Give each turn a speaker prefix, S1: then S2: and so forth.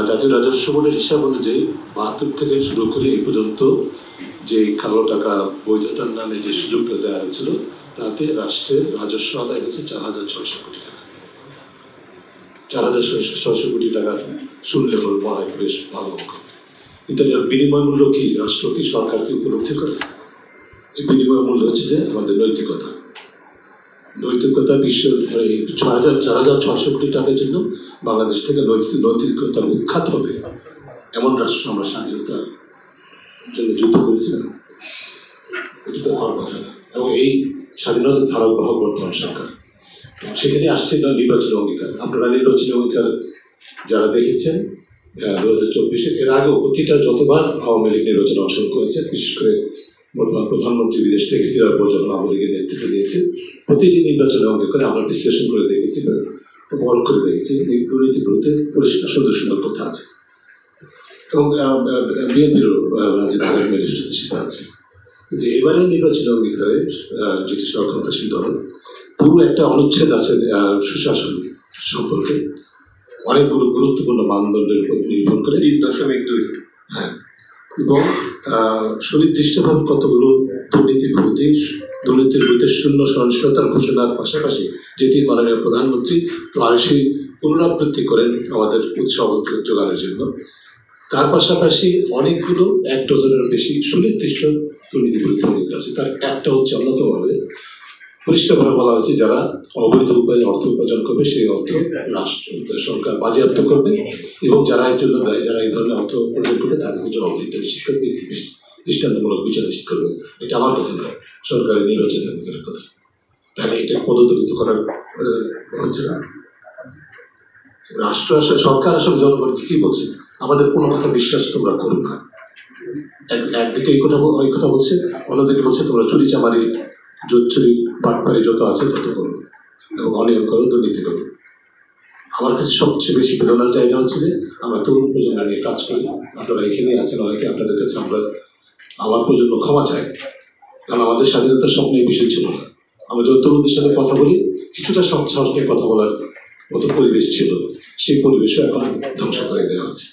S1: জাতীয় রাজস্ব বোর্ডের হিসাব অনুযায়ী ৭২ থেকে শুরু করে এই পর্যন্ত যে কালো টাকা বৈধতার নামে যে সুযোগটা দেওয়া হয়েছিল তাতে রাষ্ট্রের রাজস্ব আদায় হয়েছে ৪,৬০০ কোটি টাকা। ৪,৬০০ কোটি টাকা শুনলে মনে হয় বেশ ভালো অঙ্ক, কিন্তু এর বিনিময় মূল্য কি? রাষ্ট্র কি সরকারকে উপলব্ধি করে? এই বিনিময় মূল্য হচ্ছে যে আমাদের নৈতিকতা। বিশ্বের ৪,৬০০ কোটি টাকার জন্য বাংলাদেশ থেকে নৈতিকতার উৎখাত হবে এমন রাষ্ট্র আমরা স্বাধীনতার জন্য যুদ্ধ করেছিলাম? এটা তো হওয়ার কথা না। এবং এই স্বাধীনতার ধারক বাহক বর্তমান সরকার, সেখানে আসছে না নির্বাচনী অঙ্গীকার। আপনারা নির্বাচনী অঙ্গীকার যারা দেখেছেন ২০২৪ এর আগেও প্রতিটা যতবার আওয়ামী লীগ নির্বাচনে অংশগ্রহণ করেছে, বিশেষ করে বর্তমান প্রধানমন্ত্রী বিদেশ থেকে ফেরার পর যখন আওয়ামী লীগের নেতৃত্ব দিয়েছে, প্রতিটি নির্বাচনে অঙ্গীকারে আমরা বিশ্লেষণ করে দেখেছি, বল করে দেখেছি দুর্নীতির বিরুদ্ধে পরিষ্কার সুন্দর সুন্দর কথা আছে। এবং বিএনপিরও রাজ্যের ম্যাজিস্ট্রেট সেটা আছে। কিন্তু এবারে নির্বাচনী অঙ্গীকারে যেটি ক্ষমতাসীন দল, পুরো একটা অনুচ্ছেদ আছে সুশাসন সম্পর্কে, অনেকগুলো গুরুত্বপূর্ণ মানদণ্ডের উপর নির্ভর করে ৩.২। হ্যাঁ, এবং সুনির্দিষ্টভাবে কতগুলো দুর্নীতির বিরুদ্ধে শূন্য সহিষ্ণুতার ঘোষণার পাশাপাশি যেটি মাননীয় প্রধানমন্ত্রী প্রায়শই পুনরাবৃত্তি করেন আমাদের উৎসাহ যোগানোর জন্য, তার পাশাপাশি অনেকগুলো ১ ডজনের বেশি সুনির্দিষ্ট দুর্নীতি বিরুদ্ধে অঙ্গীকার আছে। তার একটা হচ্ছে অন্যতমভাবে পরিষ্কারভাবে বলা হয়েছে, যারা অবৈধ উপায়ে অর্থ উপার্জন করবে সেই অর্থ সরকার বাজেয়াপ্ত করবে, এবং যারা এর জন্য দায়ী, যারা এই ধরনের অর্থ উপার্জন করবে তাদেরকে জবাবদিহিতা নিশ্চিত করবে, দৃষ্টান্তমূলক বিচার নিশ্চিত করবে। এটা আমার কথা নয়, সরকারের নির্বাচনী অঙ্গীকারের কথা। তাহলে এটা পদদলিত করার হচ্ছে না। রাষ্ট্র আসলে, সরকার আসলে জনগণকে কি বলছে? আমাদের কোনো কথা বিশ্বাস তোমরা করো না। একদিকে এই কথা বলছে, অন্যদিকে বলছে তোমরা চুরি চামারি জোচ্চুরি বাটপারি যত আছে তত করো এবং অনিয়ম করো, দুর্নীতি করো। আমার কাছে সবচেয়ে বেশি বেদনার জায়গা হচ্ছে যে আমরা তরুণ প্রজন্ম নিয়ে কাজ করি। আপনারা এখানে আছেন অনেকে, আপনাদের কাছে আমার প্রজন্ম ক্ষমা চাই, কারণ আমাদের স্বাধীনতার স্বপ্ন এই বিষয় ছিল না। আমরা যত তরুণদের সাথে কথা বলি, কিছুটা সাহস নিয়ে কথা বলার মতো পরিবেশ ছিল, সেই পরিবেশও এখন ধ্বংস করে দেওয়া হচ্ছে।